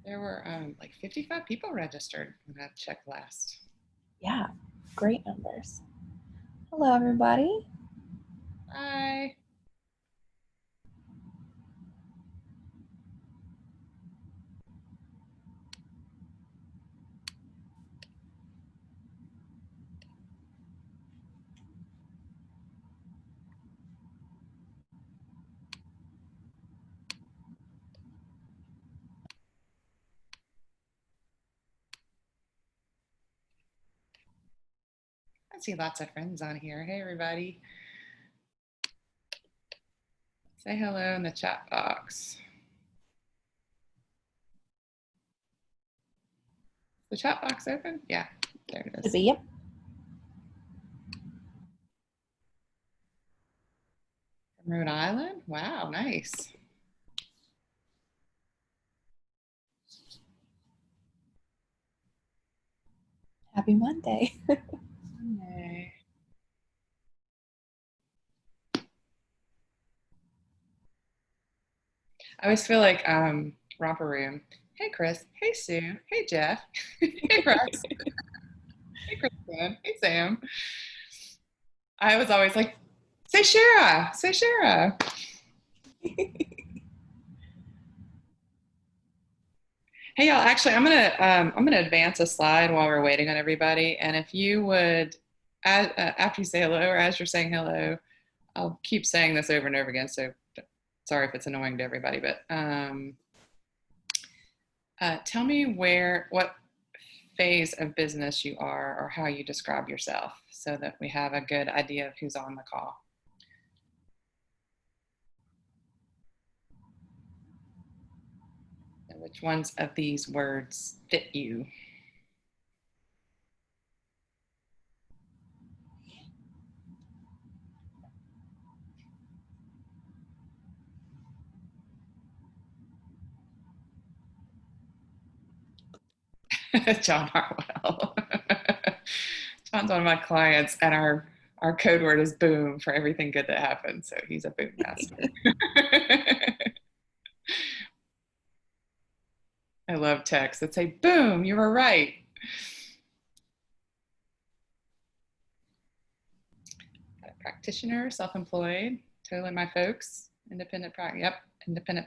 There were like 55 people registered when I checked last. Yeah, great numbers. Hello, everybody. Hi. I see lots of friends on here. Hey, everybody. Say hello in the chat box. The chat box open? Yeah, there it is. Yep. From Rhode Island? Wow, nice. Happy Monday. Monday. I always feel like Romper Room. Hey, Chris. Hey, Sue. Hey, Jeff. Hey, Russ. Hey, Kristen. Hey, Sam. I was always like, say Sherra. Say Sherra. Hey, y'all. Actually, I'm gonna advance a slide while we're waiting on everybody. And if you would, after you say hello or as you're saying hello, I'll keep saying this over and over again. So sorry if it's annoying to everybody, but tell me what phase of business you are or how you describe yourself so that we have a good idea of who's on the call. And which ones of these words fit you? John Harwell. John's one of my clients, and our code word is boom for everything good that happens. So he's a boom master. I love texts that say, boom, you were right. Got a practitioner, self-employed, totally my folks. Independent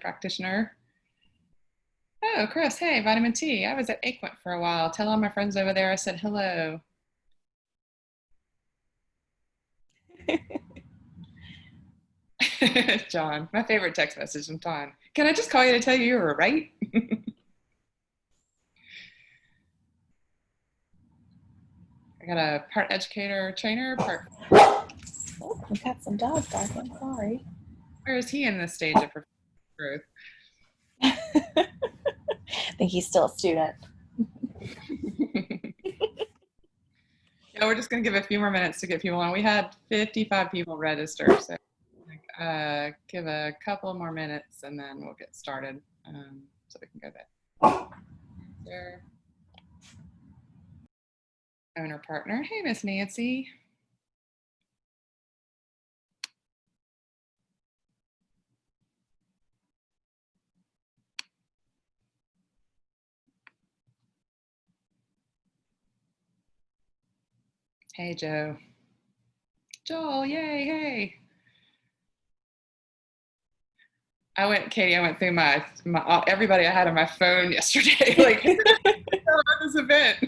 practitioner. Oh, Chris, hey, vitamin T. I was at Aquint for a while. Tell all my friends over there I said hello. John, my favorite text message from John. Can I just call you to tell you were right? I got a part educator, trainer, part. Oh, we got some dogs barking. Sorry. Where is he in this stage of growth? I think he's still a student. Yeah, we're just going to give a few more minutes to get people on. We had 55 people register, so give a couple more minutes and then we'll get started so we can go back. There. Owner partner. Hey, Miss Nancy. Hey, Joe. Joel, yay, hey. Katie, I went through my everybody I had on my phone yesterday, like, about this event.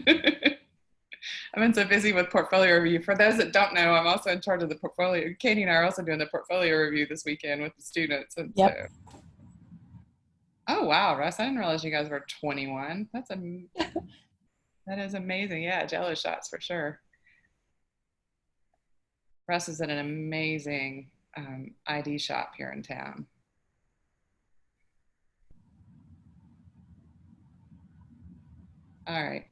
I've been so busy with portfolio review. For those that don't know, I'm also in charge of the portfolio. Katie and I are also doing the portfolio review this weekend with the students. And yep. So, oh, wow, Russ, I didn't realize you guys were 21. That is amazing. Yeah, Jello shots for sure. Russ is at an amazing ID shop here in town. All right.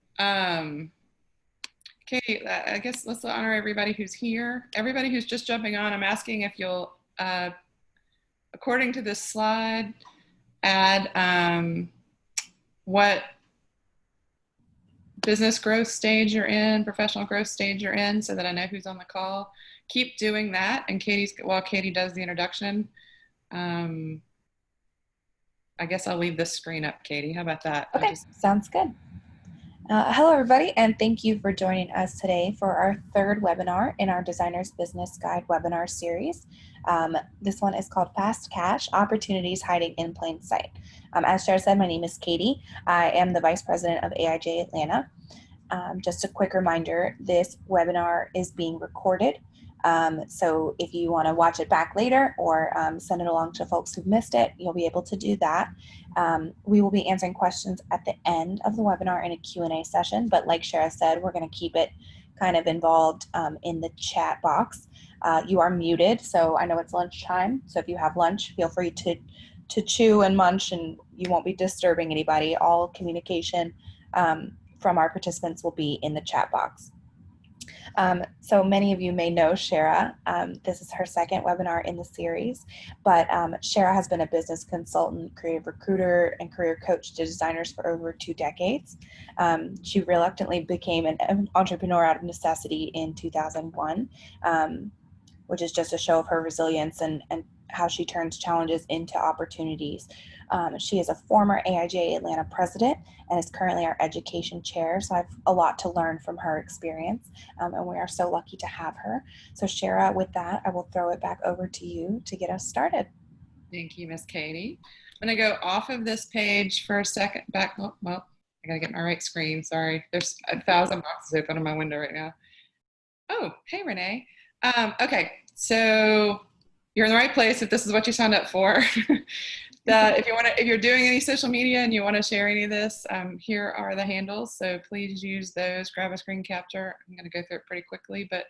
Katie, I guess let's honor everybody who's here. Everybody who's just jumping on, I'm asking if you'll, according to this slide, add what business growth stage you're in, professional growth stage you're in, so that I know who's on the call. Keep doing that, and while Katie does the introduction, I guess I'll leave this screen up, Katie. How about that? Okay, sounds good. Hello, everybody, and thank you for joining us today for our third webinar in our Designer's Business Guide webinar series. This one is called Fast Cash, Opportunities Hiding in Plain Sight. As Sherra said, my name is Katie. I am the Vice President of AIGA Atlanta. Just a quick reminder, this webinar is being recorded. So if you want to watch it back later or send it along to folks who've missed it, you'll be able to do that. We will be answering questions at the end of the webinar in a Q&A session, but like Sherra said, we're going to keep it kind of involved in the chat box. You are muted, so I know it's lunchtime, so if you have lunch, feel free to chew and munch, and you won't be disturbing anybody. All communication from our participants will be in the chat box. So many of you may know Sherra. This is her second webinar in the series, but Sherra has been a business consultant, creative recruiter, and career coach to designers for over 2 decades. She reluctantly became an entrepreneur out of necessity in 2001, which is just a show of her resilience and how she turns challenges into opportunities. She is a former AIGA Atlanta president and is currently our education chair. So I have a lot to learn from her experience, and we are so lucky to have her. So Sherra, with that, I will throw it back over to you to get us started. Thank you, Miss Katie. I'm going to go off of this page for a second. Back. Oh, well, I got to get my right screen. Sorry. There's 1,000 boxes open on my window right now. Oh, hey, Renee. Okay, so you're in the right place if this is what you signed up for. If you're doing any social media and you want to share any of this, here are the handles. So please use those. Grab a screen capture. I'm going to go through it pretty quickly, but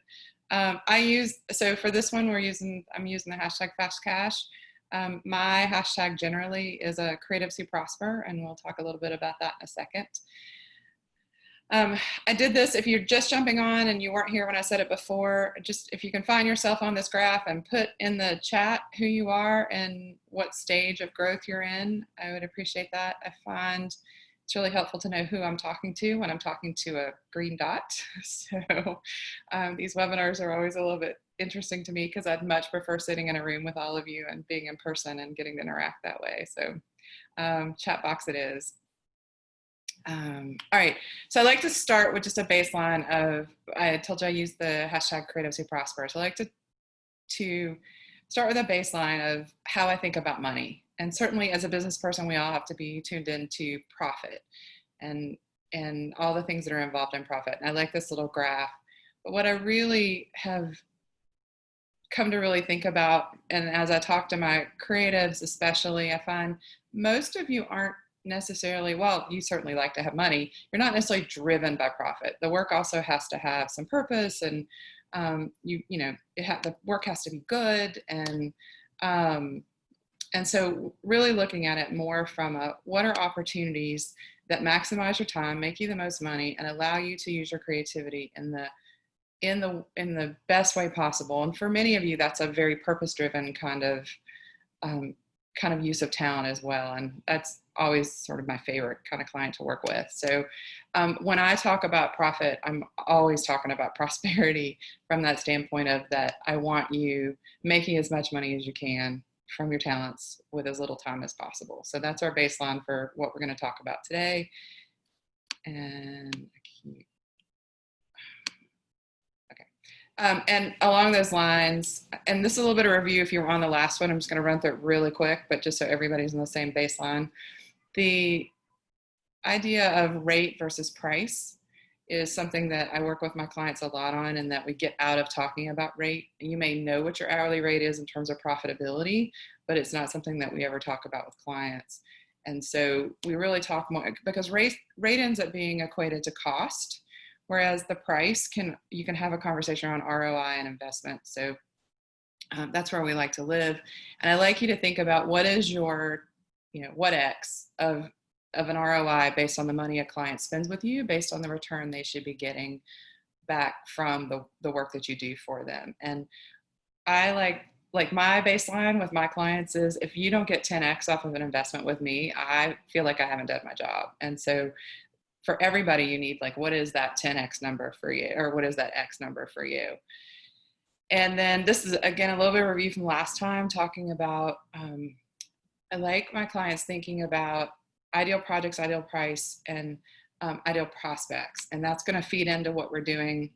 so for this one, I'm using the hashtag FastCash. My hashtag generally is a creatives who prosper, and we'll talk a little bit about that in a second. I did this, if you're just jumping on and you weren't here when I said it before, just if you can find yourself on this graph and put in the chat who you are and what stage of growth you're in, I would appreciate that. I find it's really helpful to know who I'm talking to when I'm talking to a green dot. So these webinars are always a little bit interesting to me because I'd much prefer sitting in a room with all of you and being in person and getting to interact that way. So chat box it is. All right, so I like to start with just a baseline of, I told you I use the hashtag creatives who prosper. So I like to start with a baseline of how I think about money. And certainly as a business person, we all have to be tuned into profit and all the things that are involved in profit. And I like this little graph, but what I really have come to really think about, and as I talk to my creatives especially, I find most of you aren't necessarily, well, you certainly like to have money, you're not necessarily driven by profit. The work also has to have some purpose, and the work has to be good, and so really looking at it more from what are opportunities that maximize your time, make you the most money, and allow you to use your creativity in the best way possible. And for many of you, that's a very purpose-driven kind of use of talent as well. And that's always sort of my favorite kind of client to work with. So when I talk about profit, I'm always talking about prosperity from that standpoint of that I want you making as much money as you can from your talents with as little time as possible. So that's our baseline for what we're going to talk about today. And and along those lines, and this is a little bit of review if you were on the last one, I'm just going to run through it really quick, but just so everybody's on the same baseline. The idea of rate versus price is something that I work with my clients a lot on, and that we get out of talking about rate. You may know what your hourly rate is in terms of profitability, but it's not something that we ever talk about with clients. And so we really talk more, because rate ends up being equated to cost, whereas the price you can have a conversation around ROI and investment. So that's where we like to live. And I like you to think about what is your, what X of an ROI based on the money a client spends with you, based on the return they should be getting back from the work that you do for them. And I like my baseline with my clients is, if you don't get 10X off of an investment with me, I feel like I haven't done my job. And so for everybody, you need, like, what is that 10X number for you? Or what is that X number for you? And then this is, again, a little bit of review from last time, talking about I like my clients thinking about ideal projects, ideal price, and ideal prospects. And that's going to feed into what we're doing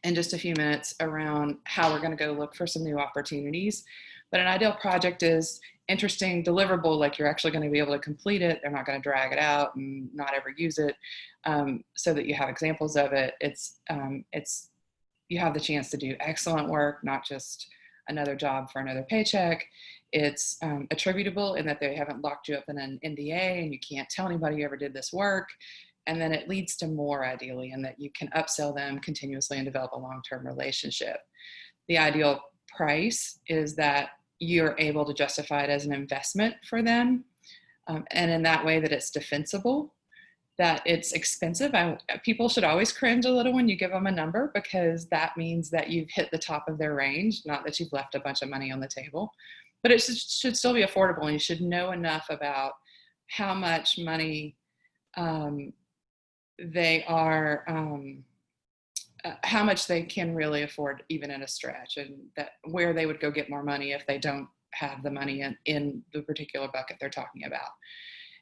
in just a few minutes around how we're going to go look for some new opportunities. But an ideal project is interesting, deliverable, like you're actually going to be able to complete it. They're not going to drag it out and not ever use it, so that you have examples of it. It's you have the chance to do excellent work, not just another job for another paycheck. It's attributable in that they haven't locked you up in an NDA and you can't tell anybody you ever did this work. And then it leads to more, ideally, in that you can upsell them continuously and develop a long-term relationship. The ideal price is that you're able to justify it as an investment for them, and in that way that it's defensible, that it's expensive. People should always cringe a little when you give them a number, because that means that you've hit the top of their range, not that you've left a bunch of money on the table. But it should still be affordable, and you should know enough about how much money they are, how much they can really afford even in a stretch, and that where they would go get more money if they don't have the money in the particular bucket they're talking about.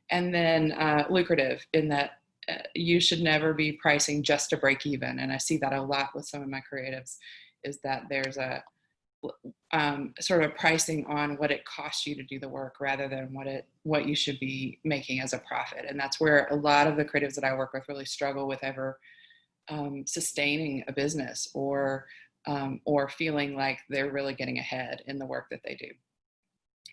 And then lucrative, in that you should never be pricing just to break even. And I see that a lot with some of my creatives, is that there's a sort of pricing on what it costs you to do the work rather than what you should be making as a profit. And that's where a lot of the creatives that I work with really struggle with ever sustaining a business, or feeling like they're really getting ahead in the work that they do.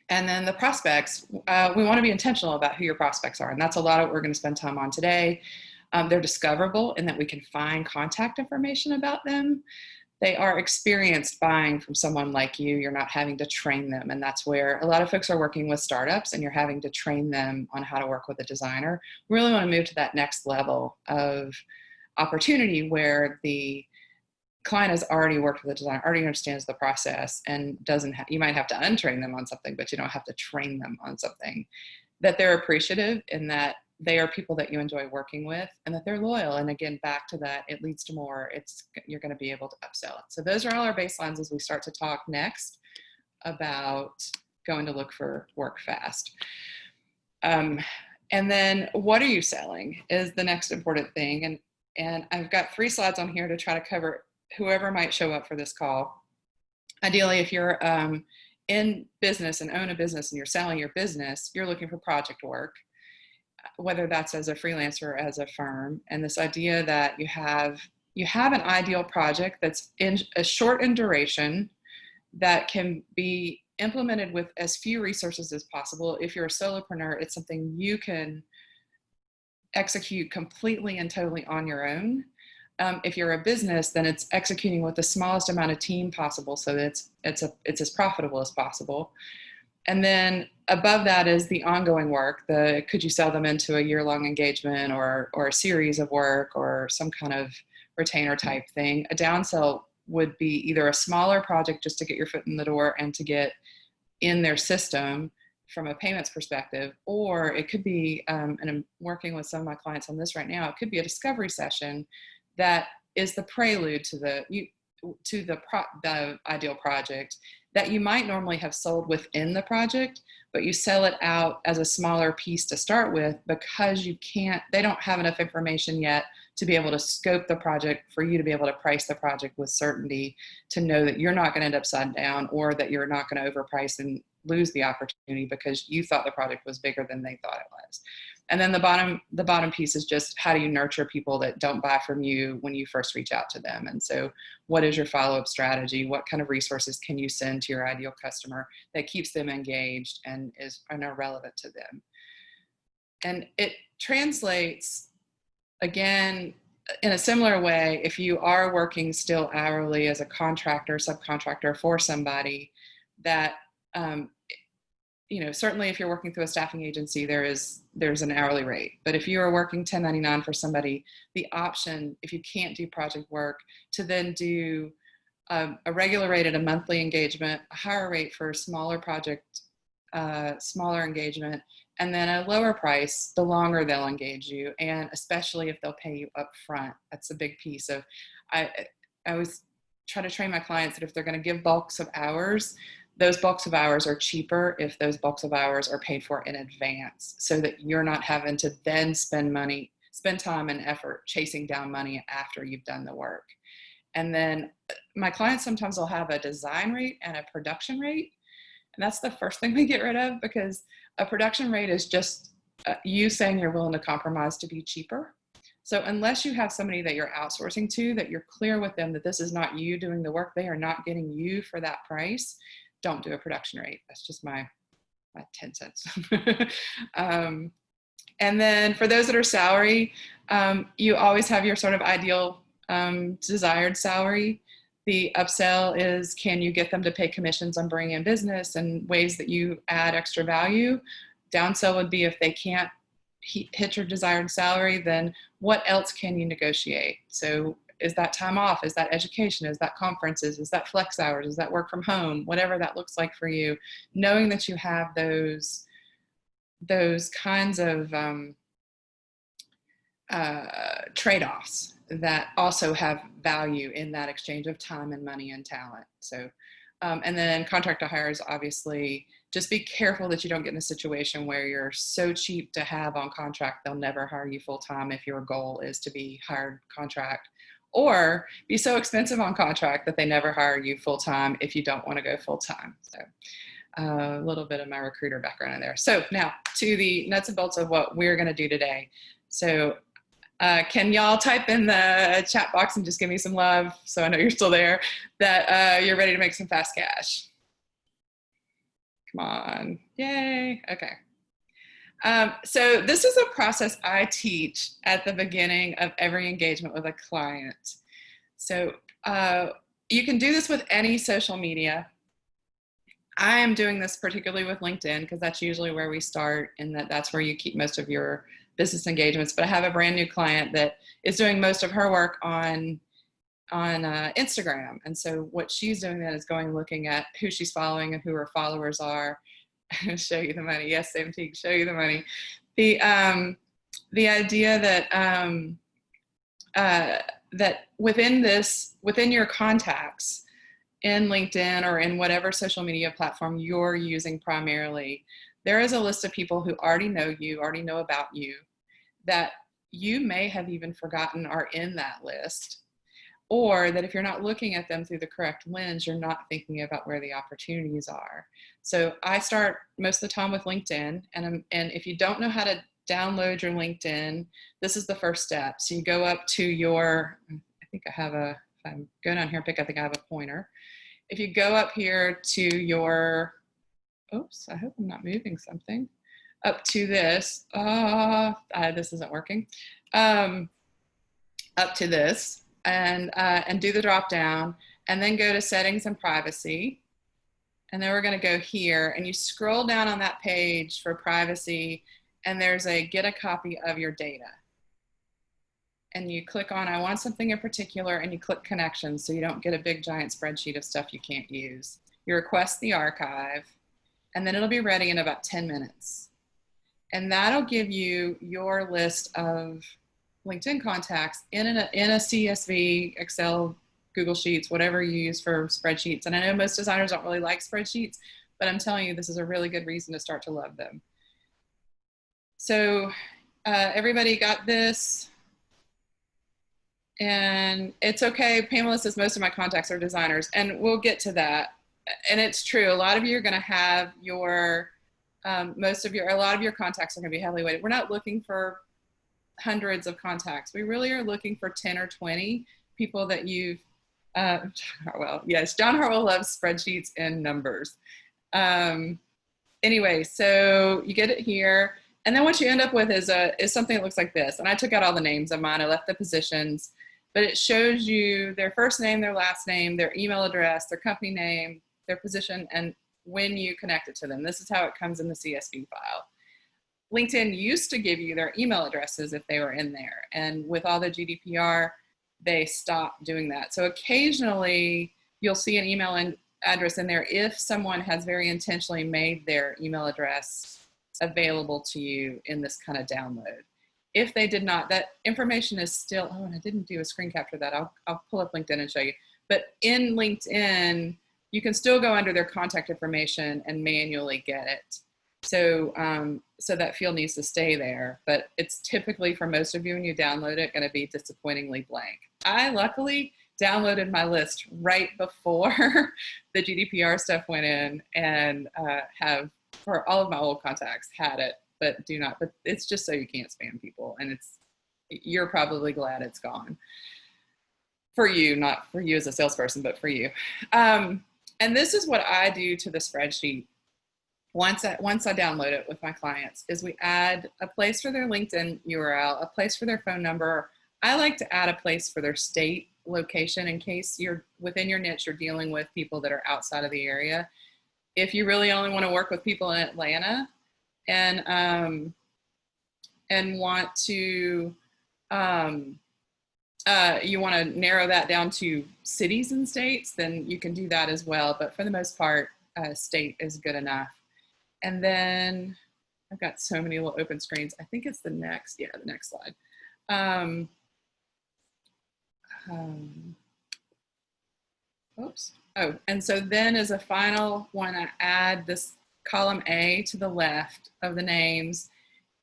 And then the prospects, we want to be intentional about who your prospects are. And that's a lot of what we're going to spend time on today. They're discoverable in that we can find contact information about them. They are experienced buying from someone like you. You're not having to train them. And that's where a lot of folks are working with startups, and you're having to train them on how to work with a designer. We really want to move to that next level of opportunity where the client has already worked with a designer, already understands the process, and you might have to untrain them on something, but you don't have to train them on something. That they're appreciative, and that they are people that you enjoy working with, and that they're loyal. And again, back to that, it leads to more. You're going to be able to upsell it. So those are all our baselines as we start to talk next about going to look for work fast. And then what are you selling is the next important thing. And I've got 3 slides on here to try to cover whoever might show up for this call. Ideally, if you're in business and own a business and you're selling your business, you're looking for project work, whether that's as a freelancer or as a firm. And this idea that you have an ideal project that's short in duration, that can be implemented with as few resources as possible. If you're a solopreneur, it's something you can execute completely and totally on your own. If you're a business, then it's executing with the smallest amount of team possible, so that it's as profitable as possible. And then above that is the ongoing work. Could you sell them into a year-long engagement, or a series of work, or some kind of retainer type thing? A downsell would be either a smaller project just to get your foot in the door and to get in their system from a payments perspective, or it could be, and I'm working with some of my clients on this right now, it could be a discovery session that is the prelude to the ideal project that you might normally have sold within the project, but you sell it out as a smaller piece to start with, because they don't have enough information yet to be able to scope the project for you to be able to price the project with certainty, to know that you're not going to end upside down, or that you're not going to overprice and lose the opportunity because you thought the project was bigger than they thought it was. And then the bottom piece is just, how do you nurture people that don't buy from you when you first reach out to them? And so what is your follow-up strategy? What kind of resources can you send to your ideal customer that keeps them engaged and are relevant to them? And it translates, again, in a similar way, if you are working still hourly as a contractor, subcontractor for somebody, that certainly if you're working through a staffing agency, there's an hourly rate. But if you are working 1099 for somebody, the option, if you can't do project work, to then do a regular rate at a monthly engagement, a higher rate for a smaller project, smaller engagement, and then a lower price the longer they'll engage you, and especially if they'll pay you up front. That's a big piece of, I always try to train my clients that if they're going to give bulks of hours, those blocks of hours are cheaper if those blocks of hours are paid for in advance, so that you're not having to then spend time and effort chasing down money after you've done the work. And then my clients sometimes will have a design rate and a production rate. And that's the first thing we get rid of, because a production rate is just you saying you're willing to compromise to be cheaper. So unless you have somebody that you're outsourcing to, that you're clear with them that this is not you doing the work, they are not getting you for that price, don't do a production rate. That's just my 10 cents. And then for those that are salary, you always have your sort of ideal desired salary. The upsell is, can you get them to pay commissions on bringing in business and ways that you add extra value? Downsell would be if they can't hit your desired salary, then what else can you negotiate? So is that time off? Is that education? Is that conferences? Is that flex hours? Is that work from home? Whatever that looks like for you, knowing that you have those kinds of trade-offs that also have value in that exchange of time and money and talent. So, and then contract to hire is obviously, just be careful that you don't get in a situation where you're so cheap to have on contract, they'll never hire you full-time if your goal is to be hired contract, or be so expensive on contract that they never hire you full-time if you don't want to go full-time. So a little bit of my recruiter background in there. So now to the nuts and bolts of what we're going to do today. So can y'all type in the chat box and just give me some love, so I know you're still there, that you're ready to make some fast cash? Come on. Yay. Okay. So this is a process I teach at the beginning of every engagement with a client. So you can do this with any social media. I am doing this particularly with LinkedIn because that's usually where we start, and that's where you keep most of your business engagements. But I have a brand new client that is doing most of her work on Instagram. And so what she's doing then is going, looking at who she's following and who her followers are. Show you the money. Yes, Sam Teague, show you the money. The idea that that within your contacts in LinkedIn or in whatever social media platform you're using primarily, there is a list of people who already know you, already know about you, that you may have even forgotten are in that list, or that if you're not looking at them through the correct lens, you're not thinking about where the opportunities are. So I start most of the time with LinkedIn, and if you don't know how to download your LinkedIn, this is the first step. So you go up to your, I think I have a, if I go down here and pick, I think I have a pointer. If you go up here to your, oops, I hope I'm not moving something, up to this, this isn't working, up to this, and do the drop down, and then go to settings and privacy. And then we're going to go here, and you scroll down on that page for privacy, and there's a get a copy of your data. And you click on I want something in particular, and you click connections so you don't get a big giant spreadsheet of stuff you can't use. You request the archive, and then it'll be ready in about 10 minutes. And that'll give you your list of LinkedIn contacts in a CSV, Excel, Google Sheets, whatever you use for spreadsheets. And I know most designers don't really like spreadsheets, but I'm telling you, this is a really good reason to start to love them. So everybody got this? And it's okay. Pamela says most of my contacts are designers, and we'll get to that. And it's true. A lot of you are going to have your, a lot of your contacts are going to be heavily weighted. We're not looking for hundreds of contacts. We really are looking for 10 or 20 people that you've, well, yes, John Harwell loves spreadsheets and numbers. Anyway, so you get it here. And then what you end up with is something that looks like this. And I took out all the names of mine. I left the positions, but it shows you their first name, their last name, their email address, their company name, their position, and when you connect it to them. This is how it comes in the CSV file. LinkedIn used to give you their email addresses if they were in there. And with all the GDPR, they stopped doing that. So occasionally you'll see an email address in there if someone has very intentionally made their email address available to you in this kind of download. If they did not, that information is still, oh, and I didn't do a screen capture of that. I'll pull up LinkedIn and show you. But in LinkedIn, you can still go under their contact information and manually get it. So, so that field needs to stay there, but it's typically, for most of you, when you download it, going to be disappointingly blank. I luckily downloaded my list right before the GDPR stuff went in, and have, for all of my old contacts, had it, but it's just so you can't spam people, and you're probably glad it's gone. For you, not for you as a salesperson, but for you. And this is what I do to the spreadsheet. Once I download it with my clients, is we add a place for their LinkedIn URL, a place for their phone number. I like to add a place for their state location in case you're within your niche, you're dealing with people that are outside of the area. If you really only want to work with people in Atlanta and want to, you want to narrow that down to cities and states, then you can do that as well. But for the most part, state is good enough. And then I've got so many little open screens. I think it's the next slide. Oops. Oh, and so then as a final one, I add this column A to the left of the names.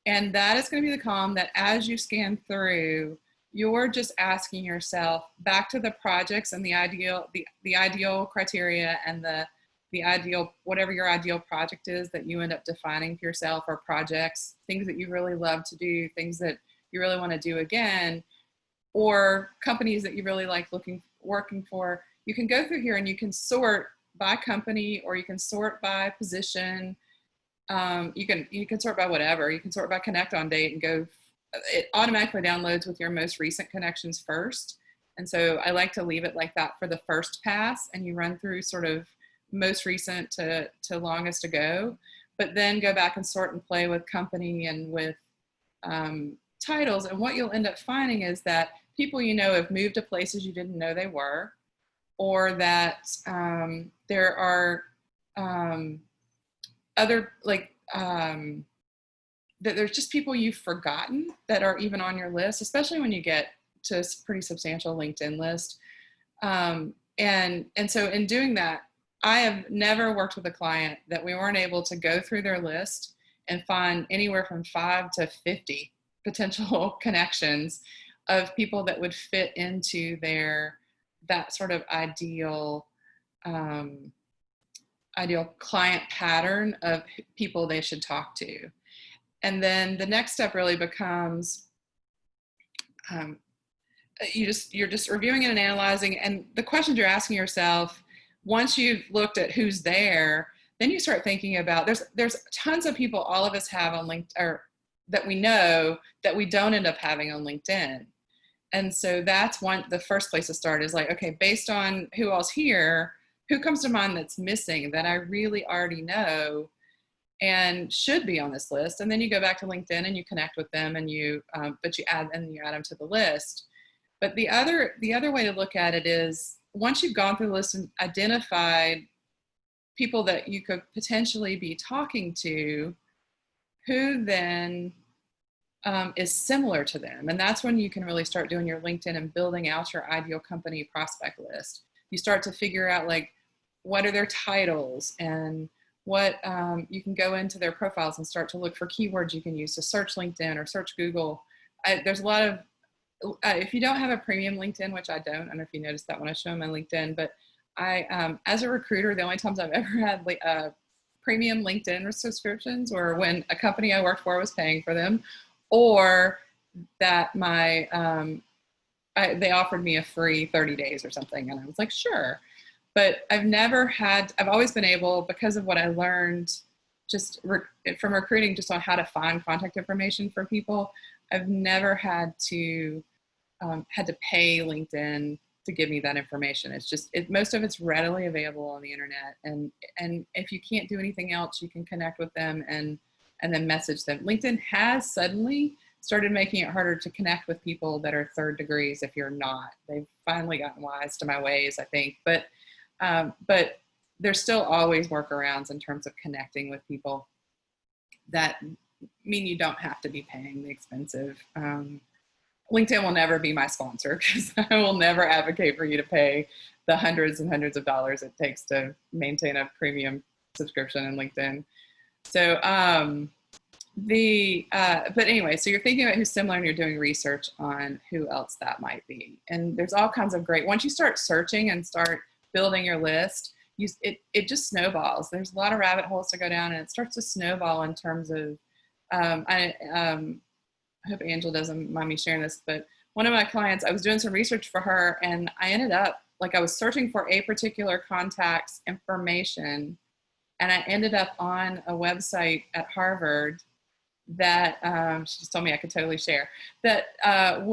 And that is going to be the column that as you scan through, you're just asking yourself back to the projects and the ideal criteria and the ideal, whatever your ideal project is that you end up defining for yourself, or projects, things that you really love to do, things that you really want to do again, or companies that you really like working for. You can go through here and you can sort by company, or you can sort by position. You can sort by whatever. You can sort by connect on date and go. It automatically downloads with your most recent connections first. And so I like to leave it like that for the first pass, and you run through sort of most recent to longest ago, but then go back and sort and play with company and with titles. And what you'll end up finding is that people you know have moved to places you didn't know they were, or that there are other, like, that there's just people you've forgotten that are even on your list, especially when you get to a pretty substantial LinkedIn list. And so in doing that, I have never worked with a client that we weren't able to go through their list and find anywhere from 5 to 50 potential connections of people that would fit into that sort of ideal client pattern of people they should talk to. And then the next step really becomes you're just reviewing it and analyzing, and the questions you're asking yourself once you've looked at who's there, then you start thinking about there's tons of people all of us have on LinkedIn, or that we know that we don't end up having on LinkedIn. And so that's the first place to start is like, okay, based on who else here, who comes to mind that's missing that I really already know and should be on this list. And then you go back to LinkedIn and you connect with them, and you add them to the list. But the other way to look at it is, once you've gone through the list and identified people that you could potentially be talking to, who then is similar to them. And that's when you can really start doing your LinkedIn and building out your ideal company prospect list. You start to figure out, like, what are their titles, and what you can go into their profiles and start to look for keywords you can use to search LinkedIn or search Google. There's a lot of, if you don't have a premium LinkedIn, which I don't know if you noticed that when I show them my LinkedIn, but I, as a recruiter, the only times I've ever had premium LinkedIn subscriptions were when a company I worked for was paying for them, or that they offered me a free 30 days or something. And I was like, sure. But I've always been able, because of what I learned just from recruiting, just on how to find contact information for people, I've never had to pay LinkedIn to give me that information. It's just, most of it's readily available on the internet. And if you can't do anything else, you can connect with them and then message them. LinkedIn has suddenly started making it harder to connect with people that are third degrees if you're not. They've finally gotten wise to my ways, I think. But there's still always workarounds in terms of connecting with people that mean you don't have to be paying the expensive. LinkedIn will never be my sponsor, because I will never advocate for you to pay the hundreds and hundreds of dollars it takes to maintain a premium subscription in LinkedIn. So, but anyway, so you're thinking about who's similar and you're doing research on who else that might be. And there's all kinds of great, once you start searching and start building your list, it just snowballs. There's a lot of rabbit holes to go down, and it starts to snowball in terms of, I hope Angela doesn't mind me sharing this, but one of my clients, I was doing some research for her, and I ended up, like, I was searching for a particular contact's information, and I ended up on a website at Harvard that she just told me I could totally share, that that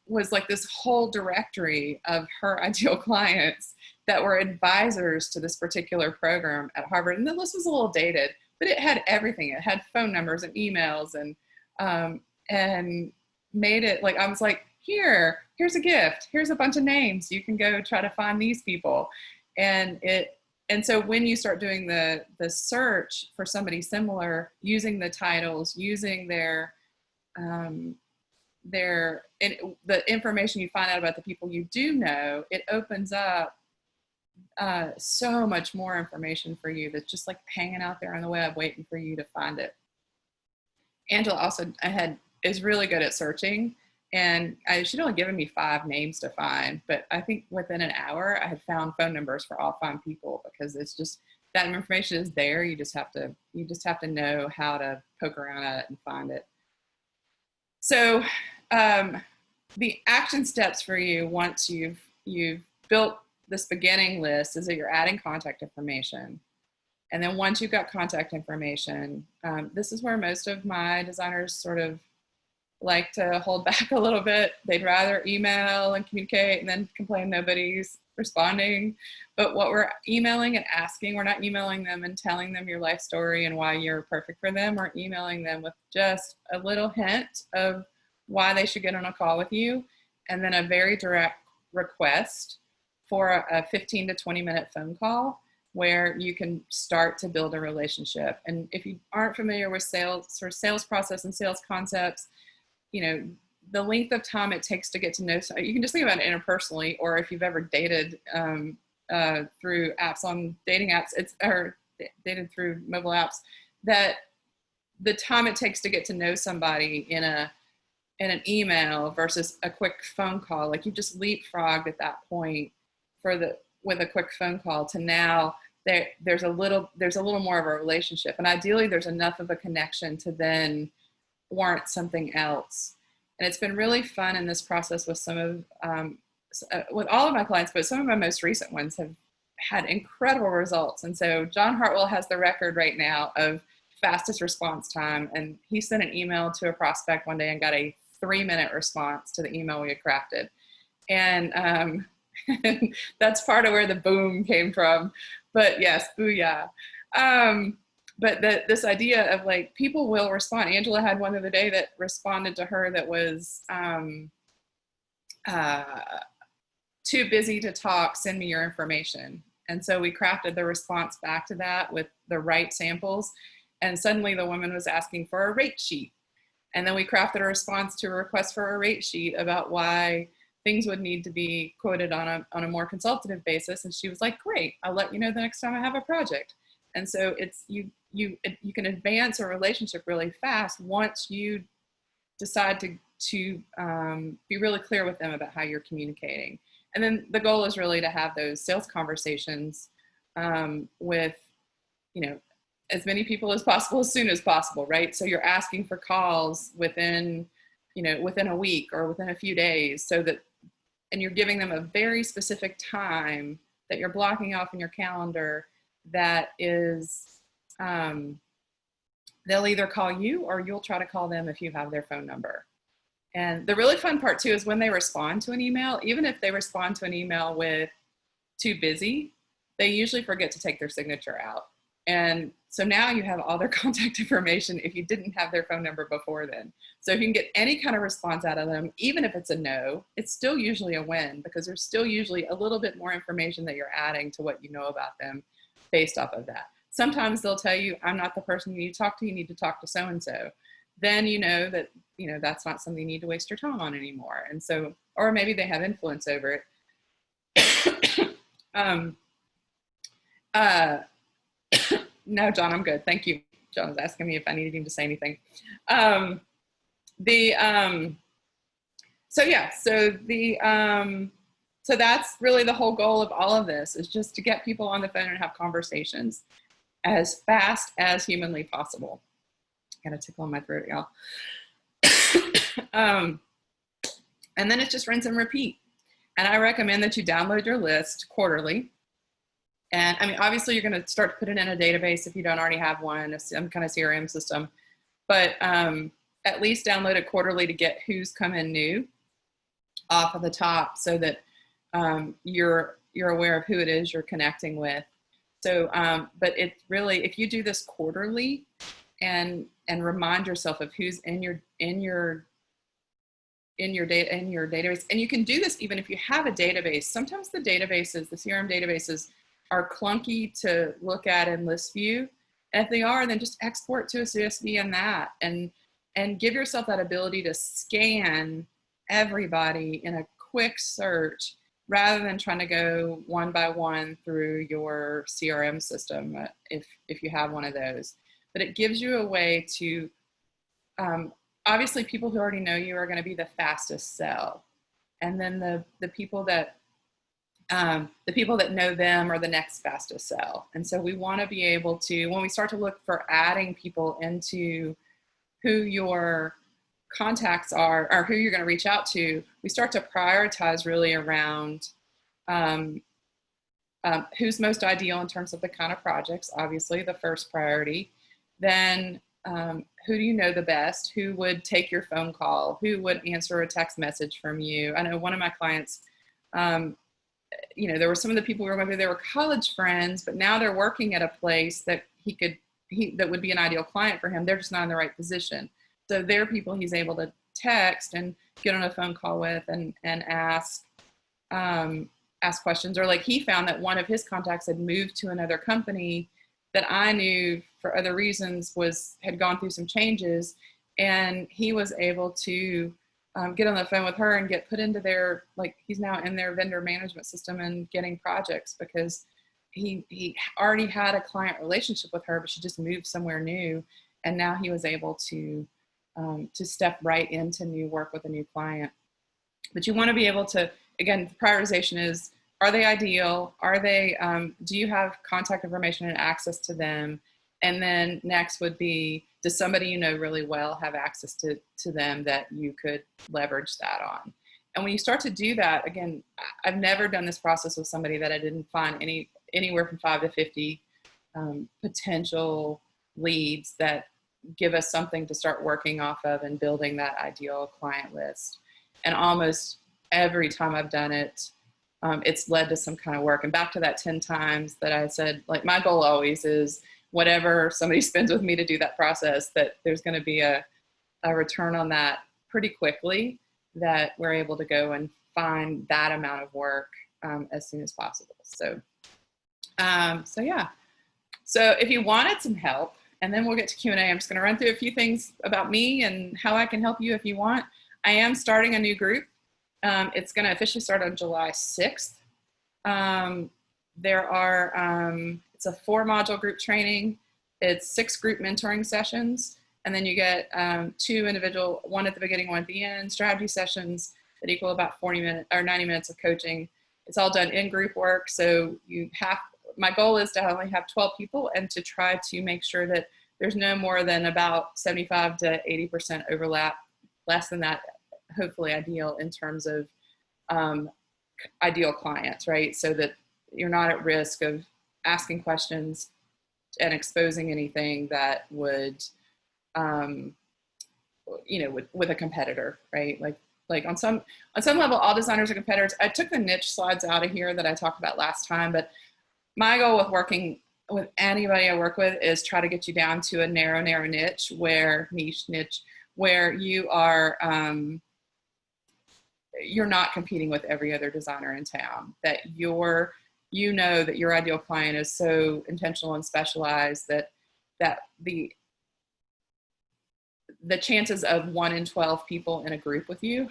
was like this whole directory of her ideal clients that were advisors to this particular program at Harvard. And the list was a little dated, but it had everything. It had phone numbers and emails, and made it like, I was like, here's a gift. Here's a bunch of names. You can go try to find these people. And so when you start doing the search for somebody similar, using the titles, using the information you find out about the people you do know, it opens up so much more information for you that's just like hanging out there on the web waiting for you to find it. Angela also is really good at searching, and she'd only given me 5 names to find, but I think within an hour I had found phone numbers for all 5 people, because it's just, that information is there. You just have to know how to poke around at it and find it. So the action steps for you once you've built this beginning list is that you're adding contact information. And then once you've got contact information, this is where most of my designers sort of like to hold back a little bit. They'd rather email and communicate and then complain nobody's responding. But what we're emailing and asking, we're not emailing them and telling them your life story and why you're perfect for them. We're emailing them with just a little hint of why they should get on a call with you, and then a very direct request for a 15 to 20 minute phone call where you can start to build a relationship. And if you aren't familiar with sales or sales process and sales concepts, you know, the length of time it takes to get to know, you can just think about it interpersonally, or if you've ever dated through apps on dating apps, or dated through mobile apps, that the time it takes to get to know somebody in an email versus a quick phone call, like you just leapfrogged at that point with a quick phone call to now there's a little more of a relationship, and ideally there's enough of a connection to then warrant something else. And it's been really fun in this process with with all of my clients, but some of my most recent ones have had incredible results. And so John Hartwell has the record right now of fastest response time, and he sent an email to a prospect one day and got a 3-minute response to the email we had crafted. And that's part of where the boom came from. But yes, booyah. But this idea of like, people will respond. Angela had one the other day that responded to her that was too busy to talk, send me your information. And so we crafted the response back to that with the right samples. And suddenly the woman was asking for a rate sheet. And then we crafted a response to a request for a rate sheet about why things would need to be quoted on a more consultative basis. And she was like, great, I'll let you know the next time I have a project. And so it's, you can advance a relationship really fast once you decide to be really clear with them about how you're communicating. And then the goal is really to have those sales conversations with, as many people as possible, as soon as possible, right? So you're asking for calls within a week or within a few days, so that, and you're giving them a very specific time that you're blocking off in your calendar that is, they'll either call you or you'll try to call them if you have their phone number. And the really fun part too is when they respond to an email, even if they respond to an email with too busy, they usually forget to take their signature out. And so now you have all their contact information if you didn't have their phone number before then. So if you can get any kind of response out of them, even if it's a no, it's still usually a win, because there's still usually a little bit more information that you're adding to what you know about them based off of that. Sometimes they'll tell you, I'm not the person you need to talk to, you need to talk to so-and-so. Then you know that, that's not something you need to waste your time on anymore. And so, or maybe they have influence over it. Uh, no, John, I'm good. Thank you. John was asking me if I needed him to say anything. So yeah, so that's really the whole goal of all of this, is just to get people on the phone and have conversations as fast as humanly possible. Got a tickle in my throat, y'all. And then it's just rinse and repeat. And I recommend that you download your list quarterly. And I mean, obviously you're going to start to put it in a database if you don't already have one, some kind of CRM system, but at least download it quarterly to get who's come in new off of the top, so that you're aware of who it is you're connecting with. So, but it's really, if you do this quarterly and remind yourself of who's in your database, and you can do this even if you have a database. Sometimes the databases, the CRM databases, are clunky to look at in list view. And if they are, then just export to a CSV in that, and give yourself that ability to scan everybody in a quick search, rather than trying to go one by one through your CRM system, if you have one of those. But it gives you a way to, obviously people who already know you are going to be the fastest sell. And then the people that know them are the next fastest sell. And so we want to be able to, when we start to look for adding people into who your contacts are, or who you're going to reach out to, we start to prioritize really around who's most ideal in terms of the kind of projects, obviously the first priority. Then who do you know the best? Who would take your phone call? Who would answer a text message from you? I know one of my clients, you know, there were some of the people who were, maybe they were college friends, but now they're working at a place that that would be an ideal client for him. They're just not in the right position. So they're people he's able to text and get on a phone call with and ask questions. Or like, he found that one of his contacts had moved to another company that I knew for other reasons had gone through some changes, and he was able to get on the phone with her and get put into their, like, he's now in their vendor management system and getting projects, because he already had a client relationship with her, but she just moved somewhere new, and now he was able to step right into new work with a new client. But you want to be able to, again, the prioritization is, are they ideal? Are they, do you have contact information and access to them? And then next would be, does somebody you know really well have access to them that you could leverage that on? And when you start to do that, again, I've never done this process with somebody that I didn't find anywhere from 5 to 50 potential leads that give us something to start working off of and building that ideal client list. And almost every time I've done it, it's led to some kind of work. And back to that 10 times that I said, like, my goal always is, whatever somebody spends with me to do that process, that there's going to be a return on that pretty quickly, that we're able to go and find that amount of work as soon as possible. So, so yeah. So if you wanted some help, and then we'll get to Q&A, I'm just going to run through a few things about me and how I can help you if you want. I am starting a new group. It's going to officially start on July 6th. It's a 4-module group training. It's 6 group mentoring sessions. And then you get 2 individual, one at the beginning, one at the end, strategy sessions that equal about 40 minutes or 90 minutes of coaching. It's all done in group work. So my goal is to only have 12 people, and to try to make sure that there's no more than about 75 to 80% overlap. Less than that, hopefully ideal, in terms of ideal clients, right? So that you're not at risk of asking questions and exposing anything that would, you know, with a competitor, right? Like on some level, all designers are competitors. I took the niche slides out of here that I talked about last time, but my goal with working with anybody I work with is try to get you down to a narrow niche where you are, you're not competing with every other designer in town, that you know that your ideal client is so intentional and specialized that the chances of 1 in 12 people in a group with you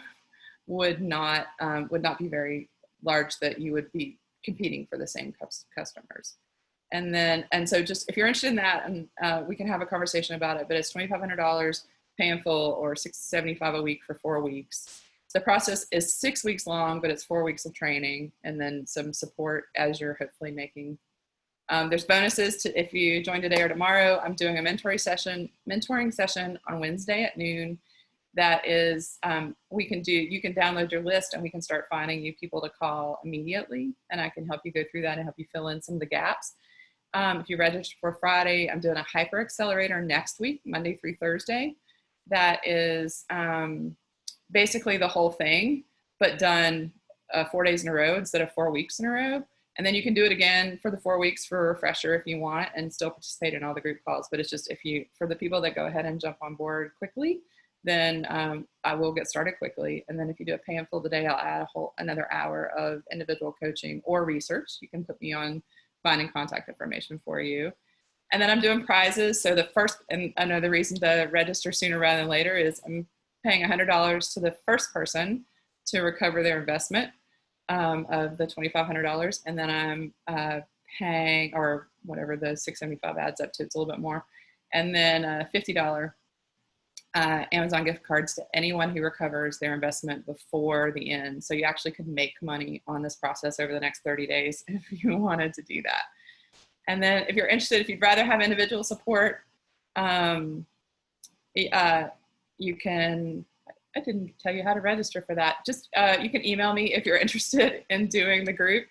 would not be very large, that you would be competing for the same customers. And so just if you're interested in that, and we can have a conversation about it, but it's $2,500 pay in full or $675 a week for 4 weeks. The process is 6 weeks long, but it's 4 weeks of training and then some support as you're hopefully making. There's bonuses to if you join today or tomorrow. I'm doing a mentoring session on Wednesday at noon. That is, you can download your list and we can start finding you people to call immediately. And I can help you go through that and help you fill in some of the gaps. If you register for Friday, I'm doing a hyper accelerator next week, Monday through Thursday. That is basically the whole thing, but done 4 days in a row instead of 4 weeks in a row. And then you can do it again for the 4 weeks for a refresher if you want and still participate in all the group calls. But it's just for the people that go ahead and jump on board quickly, then I will get started quickly. And then if you do a pay in full today, I'll add another hour of individual coaching or research. You can put me on finding contact information for you. And then I'm doing prizes. So the first, and another reason to register sooner rather than later is I'm paying $100 to the first person to recover their investment of the $2,500. And then I'm paying, or whatever the $675 adds up to, it's a little bit more. And then $50 Amazon gift cards to anyone who recovers their investment before the end. So you actually could make money on this process over the next 30 days if you wanted to do that. And then if you're interested, if you'd rather have individual support, you can, I didn't tell you how to register for that. Just, you can email me if you're interested in doing the group,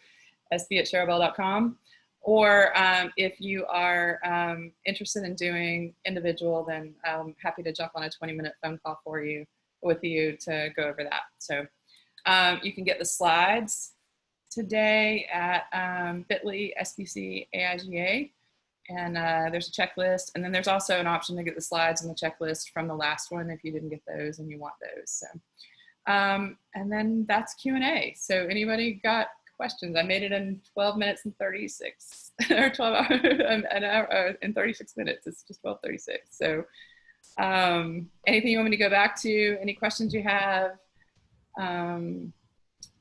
sb@sherrabell.com. Or if you are interested in doing individual, then I'm happy to jump on a 20-minute phone call with you to go over that. So you can get the slides today at bit.ly SBC AIGA, and there's a checklist, and then there's also an option to get the slides and the checklist from the last one if you didn't get those and you want those. So and then that's Q&A. So anybody got questions? I made it in 12 minutes and 36 or 12 hours, an hour in 36 minutes. It's just 12:36. So anything you want me to go back to? Any questions you have?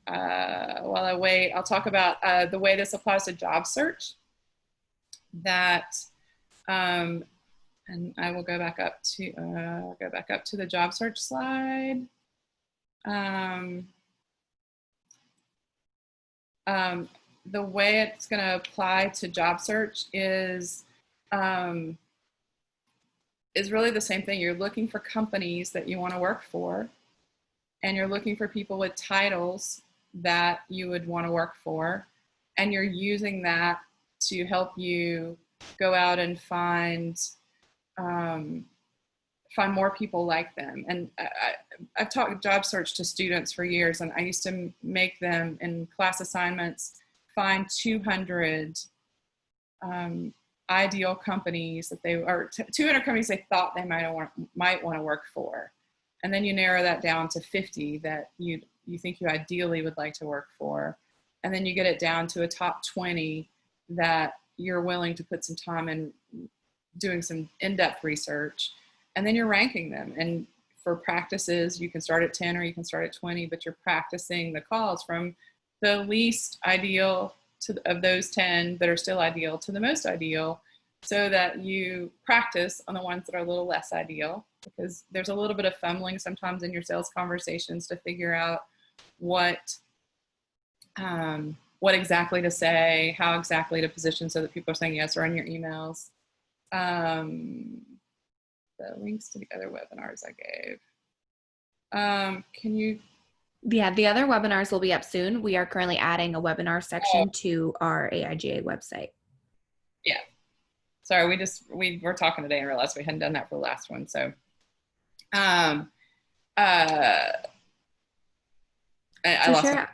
While I wait, I'll talk about the way this applies to job search. That, and I will go back up to the job search slide. The way it's going to apply to job search is really the same thing. You're looking for companies that you want to work for, and you're looking for people with titles that you would want to work for, and you're using that to help you go out and find more people like them. And I've taught job search to students for years, and I used to make them in class assignments find 200 ideal companies that 200 companies they thought they might want to work for. And then you narrow that down to 50 that you think you ideally would like to work for. And then you get it down to a top 20 that you're willing to put some time in doing some in-depth research. And then you're ranking them. And for practices, you can start at 10 or you can start at 20, but you're practicing the calls from the least ideal of those 10 that are still ideal to the most ideal, so that you practice on the ones that are a little less ideal, because there's a little bit of fumbling sometimes in your sales conversations to figure out what exactly to say, how exactly to position so that people are saying yes, or on your emails. The links to the other webinars I gave. Can you? Yeah, the other webinars will be up soon. We are currently adding a webinar section to our AIGA website. Yeah. Sorry, we were talking today and realized we hadn't done that for the last one. So, I lost Sherra,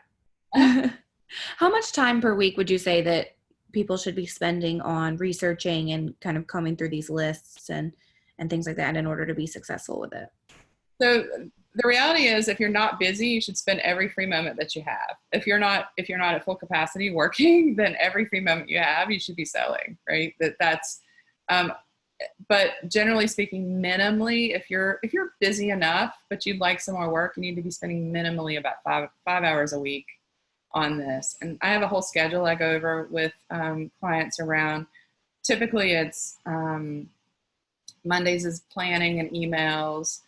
how much time per week would you say that people should be spending on researching and kind of combing through these lists and things like that in order to be successful with it? So the reality is, if you're not busy, you should spend every free moment that you have. If you're not at full capacity working, then every free moment you have, you should be selling, right? But generally speaking, minimally, if you're busy enough, but you'd like some more work, you need to be spending minimally about five hours a week on this. And I have a whole schedule I go over with clients around. Typically it's Mondays is planning and emails.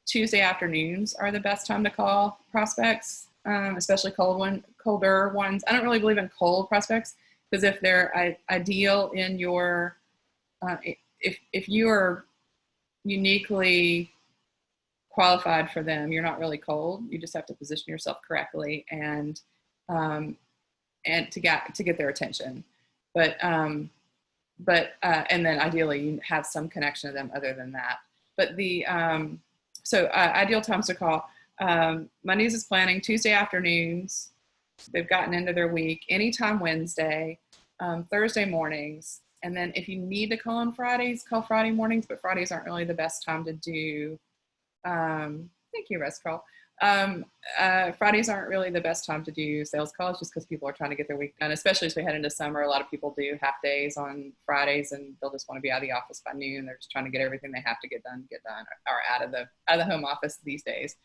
Tuesday afternoons are the best time to call prospects, especially colder ones. I don't really believe in cold prospects, because if they're ideal in your, if you are uniquely qualified for them, you're not really cold. You just have to position yourself correctly and to get their attention. But and then ideally you have some connection to them other than that. But the ideal times to call. Mondays is planning, Tuesday afternoons, they've gotten into their week, anytime Wednesday, Thursday mornings. And then if you need to call on Fridays, call Friday mornings, but Fridays aren't really the best time to do. Thank you, Rest Call. Fridays aren't really the best time to do sales calls, just because people are trying to get their week done, especially as we head into summer. A lot of people do half days on Fridays, and they'll just want to be out of the office by noon. They're just trying to get everything they have to get done, or out of the home office these days.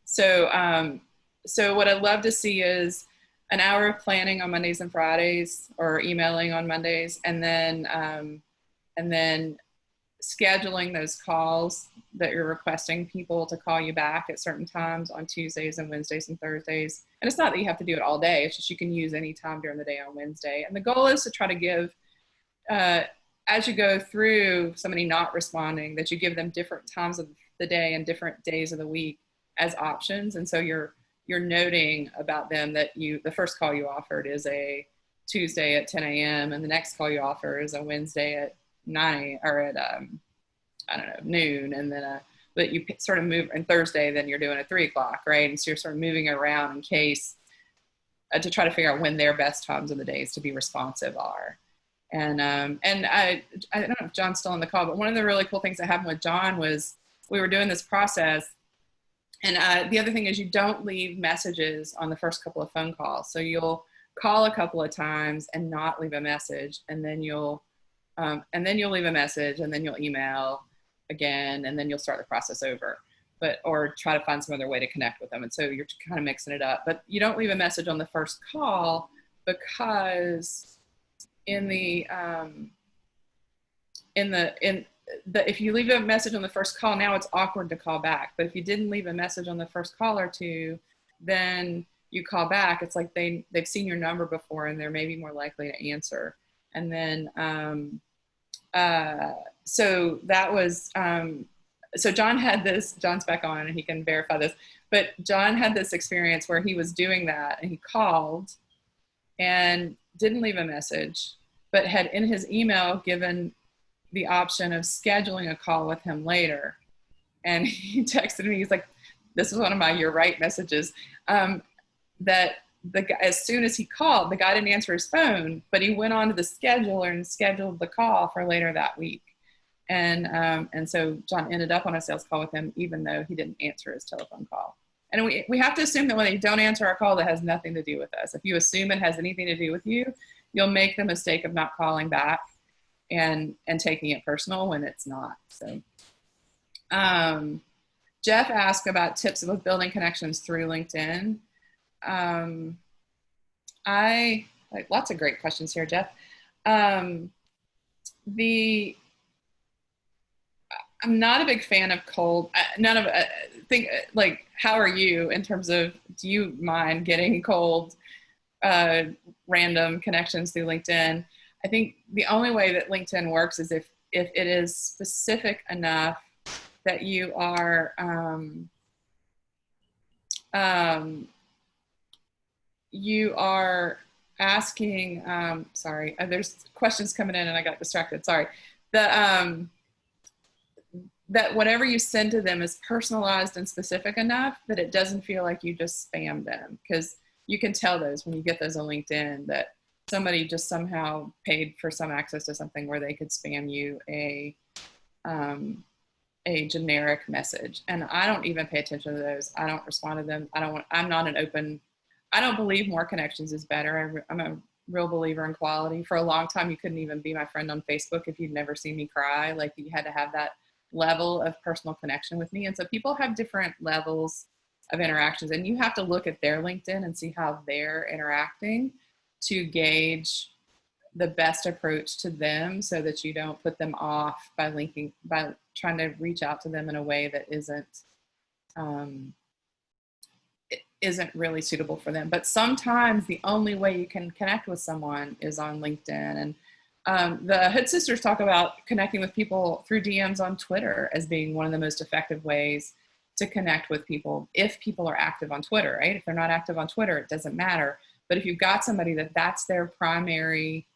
So what I'd love to see is an hour of planning on Mondays and Fridays, or emailing on Mondays, and then scheduling those calls that you're requesting people to call you back at certain times on Tuesdays and Wednesdays and Thursdays. And it's not that you have to do it all day. It's just you can use any time during the day on Wednesday. And the goal is to try to give, as you go through somebody not responding, that you give them different times of the day and different days of the week as options. And so you're noting about them that the first call you offered is a Tuesday at 10 a.m. and the next call you offer is a Wednesday at 9 or at I don't know, noon, and then but you sort of move, and Thursday then you're doing at 3 o'clock, right? And so you're sort of moving around in case to try to figure out when their best times of the days to be responsive are. And I don't know if John's still on the call, but one of the really cool things that happened with John was we were doing this process. And the other thing is you don't leave messages on the first couple of phone calls. So you'll call a couple of times and not leave a message, and then you'll leave a message, and then you'll email again, and then you'll start the process over, or try to find some other way to connect with them. And so you're kind of mixing it up, but you don't leave a message on the first call, because if you leave a message on the first call, now it's awkward to call back. But if you didn't leave a message on the first call or two, then you call back, it's like they've seen your number before and they're maybe more likely to answer. And then, so that was, so John had this, John's back on and he can verify this, but John had this experience where he was doing that and he called and didn't leave a message, but had in his email given the option of scheduling a call with him later. And he texted me, he's like, this is one of my "you're right" messages, that the guy, as soon as he called, the guy didn't answer his phone, but he went on to the scheduler and scheduled the call for later that week. And so John ended up on a sales call with him, even though he didn't answer his telephone call. And we have to assume that when they don't answer our call, that has nothing to do with us. If you assume it has anything to do with you, you'll make the mistake of not calling back and taking it personal when it's not. So Jeff asked about tips with building connections through LinkedIn. I like lots of great questions here, Jeff. I'm not a big fan of cold. Like, how are you in terms of, do you mind getting cold, random connections through LinkedIn? I think the only way that LinkedIn works is if it is specific enough that you are, asking, sorry, there's questions coming in and I got distracted, sorry. That whatever you send to them is personalized and specific enough that it doesn't feel like you just spam them, because you can tell those when you get those on LinkedIn that somebody just somehow paid for some access to something where they could spam you a generic message. And I don't even pay attention to those. I don't respond to them. I don't believe more connections is better. I'm a real believer in quality. For a long time, you couldn't even be my friend on Facebook if you'd never seen me cry. Like, you had to have that level of personal connection with me. And so people have different levels of interactions. And you have to look at their LinkedIn and see how they're interacting to gauge the best approach to them, so that you don't put them off by trying to reach out to them in a way that isn't really suitable for them. But sometimes the only way you can connect with someone is on LinkedIn. And the Hood Sisters talk about connecting with people through DMs on Twitter as being one of the most effective ways to connect with people, if people are active on Twitter, right? If they're not active on Twitter, it doesn't matter. But if you've got somebody that's their primary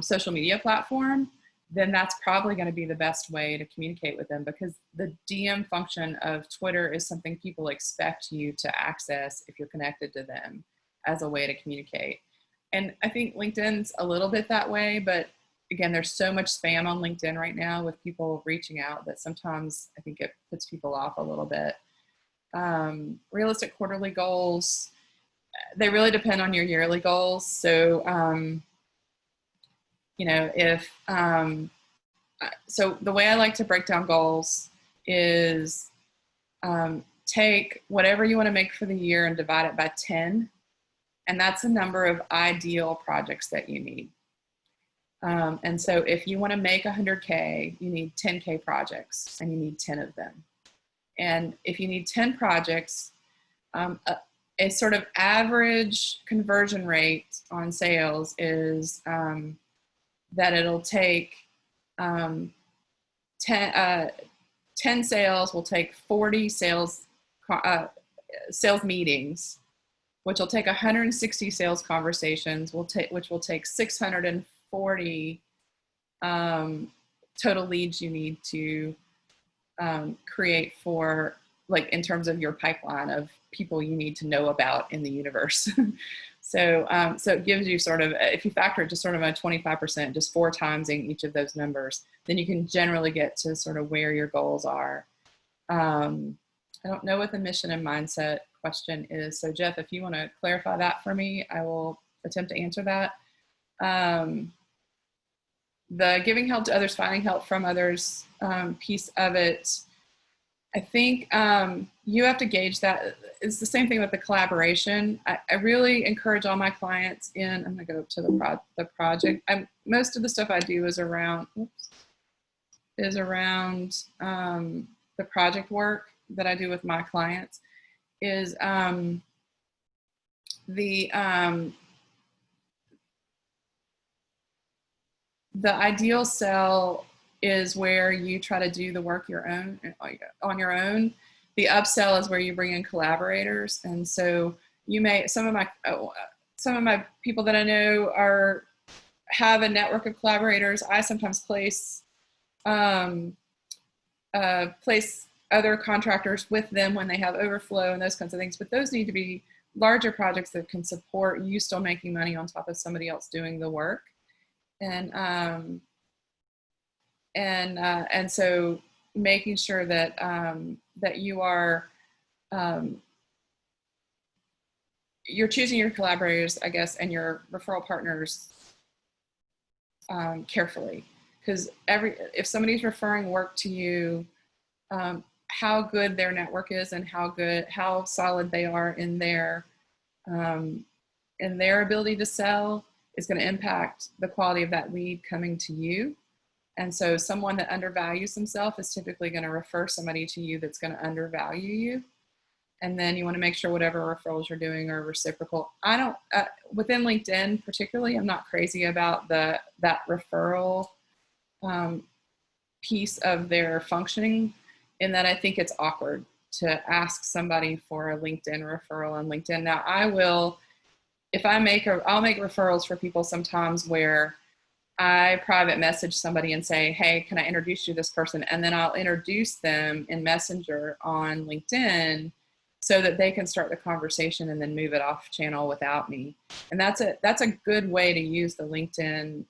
social media platform, then that's probably going to be the best way to communicate with them, because the DM function of Twitter is something people expect you to access if you're connected to them as a way to communicate. And I think LinkedIn's a little bit that way, but again, there's so much spam on LinkedIn right now with people reaching out that sometimes I think it puts people off a little bit. Realistic quarterly goals, they really depend on your yearly goals. So, so the way I like to break down goals is take whatever you want to make for the year and divide it by 10. And that's the number of ideal projects that you need. And so if you want to make 100K, you need 10K projects, and you need 10 of them. And if you need 10 projects, a sort of average conversion rate on sales is that it'll take 10 sales will take 40 sales meetings, which will take 160 sales conversations, which will take 640 total leads you need to create for, like, in terms of your pipeline of people you need to know about in the universe. So it gives you sort of, if you factor it just sort of a 25%, just 4 times in each of those numbers, then you can generally get to sort of where your goals are. I don't know what the mission and mindset question is. So Jeff, if you want to clarify that for me, I will attempt to answer that. The giving help to others, finding help from others piece of it, I think you have to gauge that. It's the same thing with the collaboration. I really encourage all my clients I'm going to go to the project. Most of the stuff I do is around the project work that I do with my clients. Is the ideal sell is where you try to do the work on your own. The upsell is where you bring in collaborators. And so some of my people that I know have a network of collaborators. I sometimes place other contractors with them when they have overflow and those kinds of things. But those need to be larger projects that can support you still making money on top of somebody else doing the work. And so making sure that that you are you're choosing your collaborators, I guess, and your referral partners carefully, because if somebody's referring work to you, how good their network is and how solid they are in their ability to sell is going to impact the quality of that lead coming to you. And so someone that undervalues themselves is typically going to refer somebody to you that's going to undervalue you. And then you want to make sure whatever referrals you're doing are reciprocal. I don't, within LinkedIn particularly, I'm not crazy about that referral piece of their functioning, in that I think it's awkward to ask somebody for a LinkedIn referral on LinkedIn. Now I'll make referrals for people sometimes where I private message somebody and say, hey, can I introduce you to this person? And then I'll introduce them in Messenger on LinkedIn so that they can start the conversation and then move it off channel without me. And that's a good way to use the LinkedIn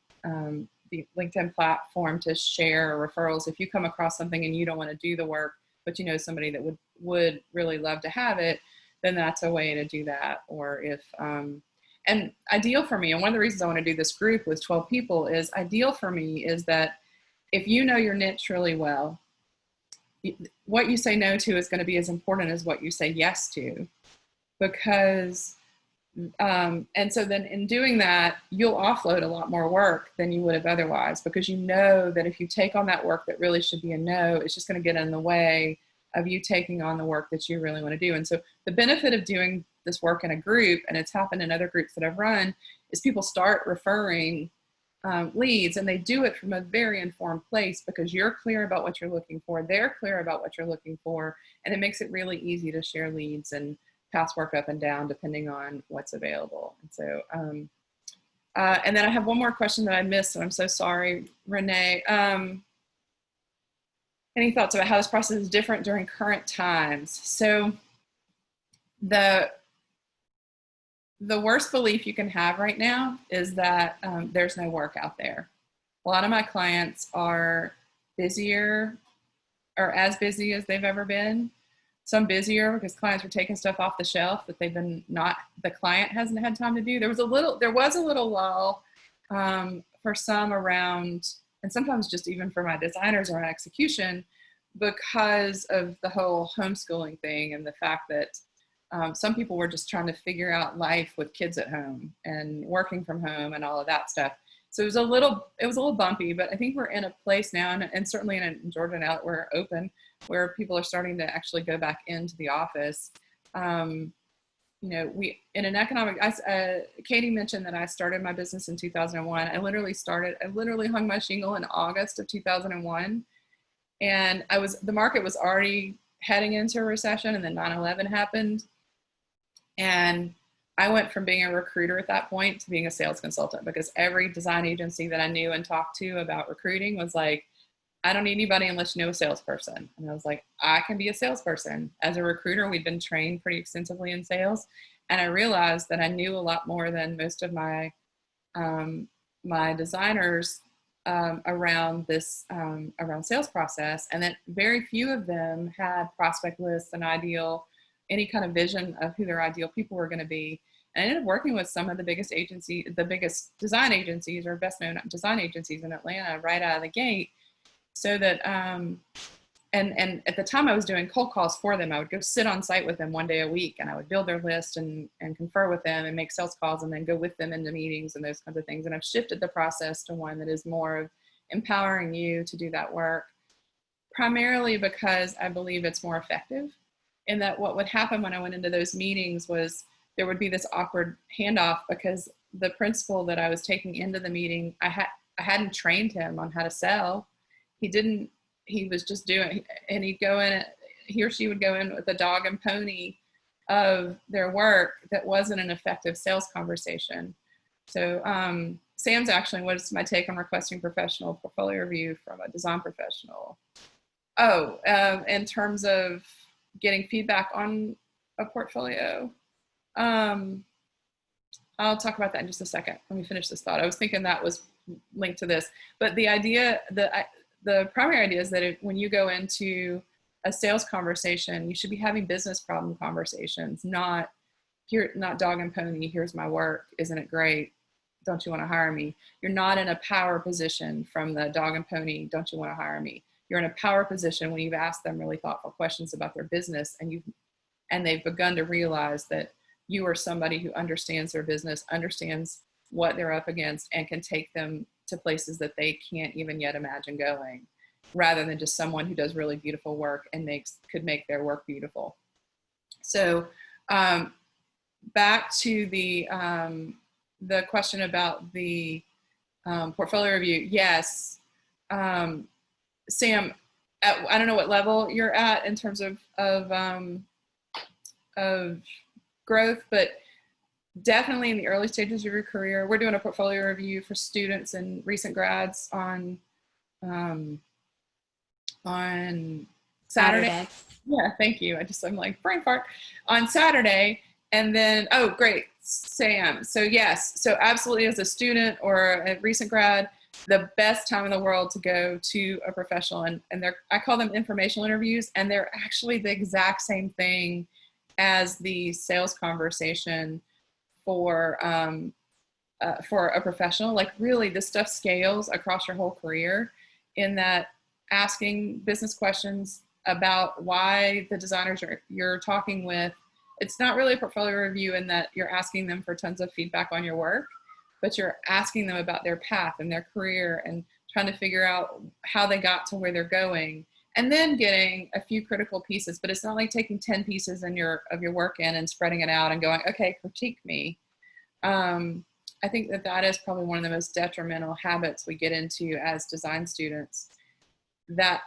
platform to share referrals. If you come across something and you don't want to do the work, but you know somebody that would really love to have it, then that's a way to do that. Or if and ideal for me, and one of the reasons I want to do this group with 12 people is ideal for me is that if you know your niche really well, what you say no to is going to be as important as what you say yes to, because and so then in doing that, you'll offload a lot more work than you would have otherwise, because you know that if you take on that work that really should be a no, it's just going to get in the way of you taking on the work that you really want to do. And so the benefit of doing this work in a group, and it's happened in other groups that I've run, is people start referring leads, and they do it from a very informed place, because you're clear about what you're looking for, they're clear about what you're looking for, and it makes it really easy to share leads and pass work up and down depending on what's available. And so, and then I have one more question that I missed, and I'm so sorry, Renee. Any thoughts about how this process is different during current times? So the worst belief you can have right now is that there's no work out there. A lot of my clients are busier, or as busy as they've ever been. Some busier because clients were taking stuff off the shelf that the client hasn't had time to do. There was a little lull for some around, and sometimes just even for my designers around execution, because of the whole homeschooling thing and the fact that some people were just trying to figure out life with kids at home and working from home and all of that stuff. So it was a little bumpy, but I think we're in a place now, and certainly in Georgia now that we're open, where people are starting to actually go back into the office. You know, in an economic, Katie mentioned that I started my business in 2001. I literally hung my shingle in August of 2001. And the market was already heading into a recession, and then 9/11 happened. And I went from being a recruiter at that point to being a sales consultant, because every design agency that I knew and talked to about recruiting was like, I don't need anybody unless you know a salesperson. And I was like, I can be a salesperson. As a recruiter, we'd been trained pretty extensively in sales. And I realized that I knew a lot more than most of my my designers around this around sales process, and that very few of them had prospect lists, an ideal, any kind of vision of who their ideal people were going to be. And I ended up working with some of the biggest design agencies, or best known design agencies in Atlanta right out of the gate. So that and at the time I was doing cold calls for them. I would go sit on site with them one day a week, and I would build their list and confer with them and make sales calls, and then go with them into meetings and those kinds of things. And I've shifted the process to one that is more of empowering you to do that work, primarily because I believe it's more effective. And that what would happen when I went into those meetings was there would be this awkward handoff, because the principal that I was taking into the meeting, I hadn't trained him on how to sell. He was just doing, and he or she would go in with a dog and pony of their work that wasn't an effective sales conversation. So Sam's actually, what is my take on requesting professional portfolio review from a design professional? In terms of getting feedback on a portfolio, I'll talk about that in just a second. Let me finish this thought. I was thinking that was linked to this, but the primary idea is that when you go into a sales conversation, you should be having business problem conversations, not dog and pony. Here's my work. Isn't it great? Don't you want to hire me? You're not in a power position from the dog and pony. Don't you want to hire me? You're in a power position when you've asked them really thoughtful questions about their business, and they've begun to realize that you are somebody who understands their business, understands what they're up against, and can take them to places that they can't even yet imagine going, rather than just someone who does really beautiful work and could make their work beautiful. So back to the question about the portfolio review. Yes, Sam, I don't know what level you're at in terms of growth, but definitely in the early stages of your career, we're doing a portfolio review for students and recent grads on Saturday. Yeah, thank you. I'm like brain fart on Saturday. And then, oh, great, Sam. So yes, so absolutely, as a student or a recent grad, the best time in the world to go to a professional, and I call them informational interviews, and they're actually the exact same thing as the sales conversation for a professional. Like, really, this stuff scales across your whole career, in that asking business questions about why the designers you're talking with, it's not really a portfolio review in that you're asking them for tons of feedback on your work, but you're asking them about their path and their career and trying to figure out how they got to where they're going, and then getting a few critical pieces. But it's not like taking 10 pieces of your work in and spreading it out and going, okay, critique me. I think that is probably one of the most detrimental habits we get into as design students. That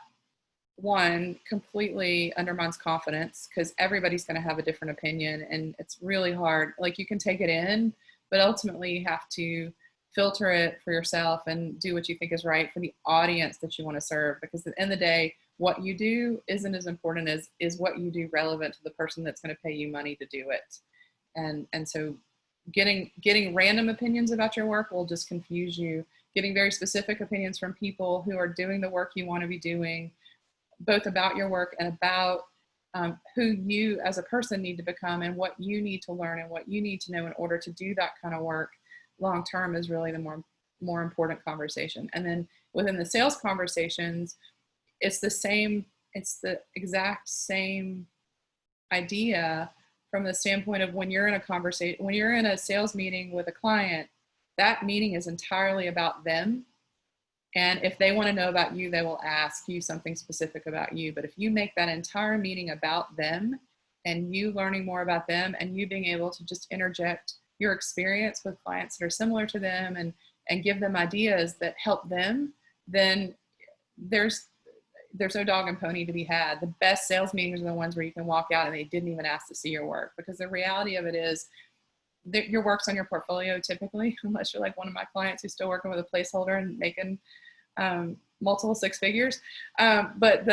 one completely undermines confidence, because everybody's going to have a different opinion, and it's really hard. Like, you can take it in, but ultimately you have to filter it for yourself and do what you think is right for the audience that you want to serve. Because at the end of the day, what you do isn't as important as is what you do relevant to the person that's going to pay you money to do it. And so getting random opinions about your work will just confuse you. Getting very specific opinions from people who are doing the work you want to be doing, both about your work and about who you as a person need to become and what you need to learn and what you need to know in order to do that kind of work long term, is really the more important conversation. And then within the sales conversations, it's the exact same idea from the standpoint of when you're in a conversation, when you're in a sales meeting with a client, that meeting is entirely about them. And if they want to know about you, they will ask you something specific about you. But if you make that entire meeting about them and you learning more about them and you being able to just interject your experience with clients that are similar to them and give them ideas that help them, then there's no dog and pony to be had. The best sales meetings are the ones where you can walk out and they didn't even ask to see your work, because the reality of it is that your work's on your portfolio typically, unless you're like one of my clients who's still working with a placeholder and making multiple six figures. But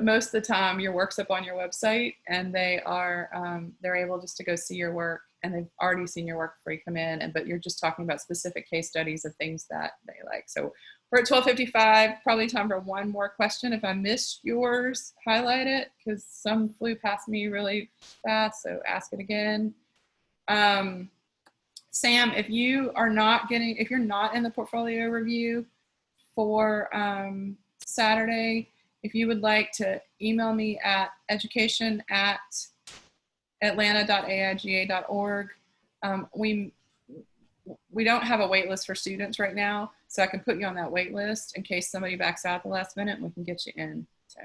most of the time your work's up on your website, and they're able just to go see your work, and they've already seen your work before you come in. But you're just talking about specific case studies of things that they like. So we're at 12:55, probably time for one more question. If I missed yours, highlight it, because some flew past me really fast, so ask it again. Sam, if you're not in the portfolio review for Saturday, if you would like to email me at education@atlanta.aiga.org. We don't have a wait list for students right now, so I can put you on that wait list in case somebody backs out at the last minute, and we can get you in. So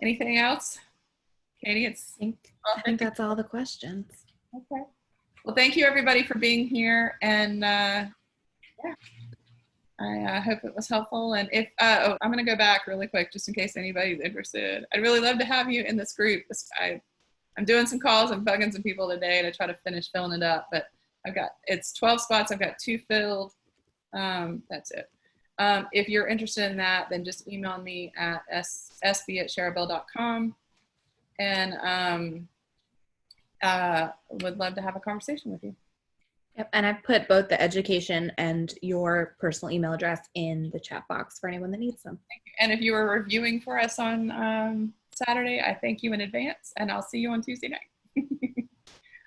anything else? Katie, I think that's all the questions. Okay. Well, thank you everybody for being here, and yeah, I hope it was helpful. And if I'm going to go back really quick just in case anybody's interested. I'd really love to have you in this group. I'm doing some calls and bugging some people today to try to finish filling it up, but it's 12 spots. I've got 2 filled. That's it. If you're interested in that, then just email me at sb@sherrabell.com, and would love to have a conversation with you. Yep, and I've put both the education and your personal email address in the chat box for anyone that needs them. Thank you. And if you were reviewing for us on Saturday, I thank you in advance, and I'll see you on Tuesday night.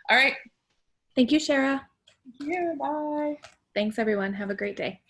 All right. Thank you, Sherra. Thank you. Bye. Thanks, everyone. Have a great day.